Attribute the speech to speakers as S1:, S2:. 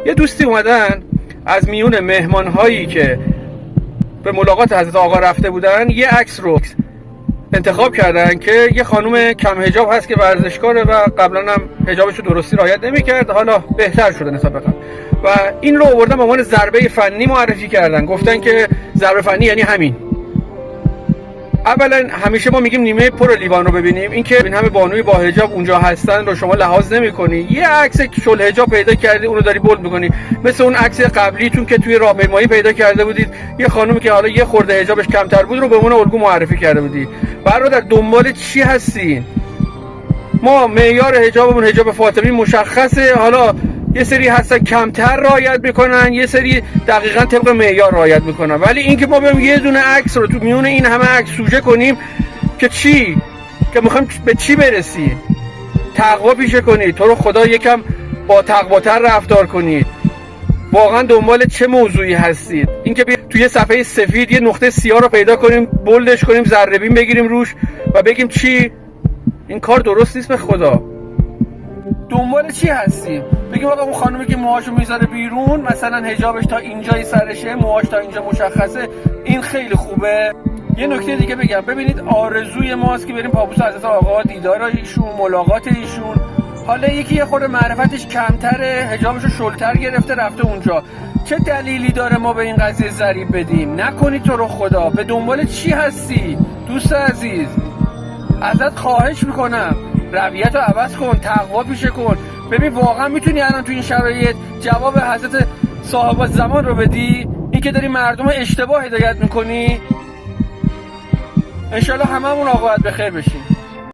S1: یه دوستی اومدن از میون مهمانهایی که به ملاقات حضرت آقا رفته بودن یه عکس رو انتخاب کردن که یه خانم کم حجاب هست که ورزشکاره و قبلا هم حجابش رو درستی رعایت نمی‌کرد، حالا بهتر شده نسبت به قبل، و این رو آوردن به عنوان ضربه فنی معرفی کردن. گفتن که ضربه فنی یعنی همین. اولا همیشه ما میگیم نیمه پر لیوان رو ببینیم، این که این همه بانوی با حجاب اونجا هستن رو شما لحاظ نمی‌کنی. یه عکس شل حجاب پیدا کردی اون رو داری بولد می‌کنی، مثل اون عکس قبلیتون که توی راهپیمایی پیدا کرده بودید یه خانومی که حالا یه خورده حجابش کمتر بود رو به عنوان الگو معرفی کرده بودی. برادر دنبال چی هستین؟ ما معیار حجابمون حجاب فاطمی مشخصه، حالا یه سری هستن کمتر رعایت میکنن، یه سری دقیقاً طبق معیار رعایت میکنن. ولی اینکه ما بریم یه دونه عکس رو تو میون این همه عکس سوژه کنیم که چی؟ که میخوایم به چی برسیم؟ تقوا پیشه کنید، تو رو خدا یکم با تقواتر رفتار کنید. واقعا دنبال چه موضوعی هستید؟ اینکه توی صفحه سفید یه نقطه سیاه رو پیدا کنیم، بولدش کنیم، ذره بین بگیریم روش و بگیم چی؟ این کار درست نیست. به خدا دنبال چی هستیم؟ بگیم آقا اون خانومی که موهاشو میذاره بیرون، مثلا حجابش تا اینجای سرشه، موهاش تا اینجا مشخصه، این خیلی خوبه. یه نکته دیگه بگم، ببینید آرزوی ماست که بریم پابوس حضرت آقا، دیدار ایشون، ملاقات ایشون. حالا یکی یه خورده معرفتش کمتره، حجابشو شلتر گرفته رفته اونجا، چه دلیلی داره ما به این قضیه ضریب بدیم؟ نکنید تو رو خدا. به دنبال چی هستی دوست عزیز؟ ازت خواهش میکنم رویت رو عوض کن، تقوا پیشه کن. ببین واقعا میتونی الان تو این شرایط جواب حضرت صاحب زمان رو بدی؟ این که داری مردم اشتباه هدایت میکنی. انشالله هممون آقایت بخیر بشیم.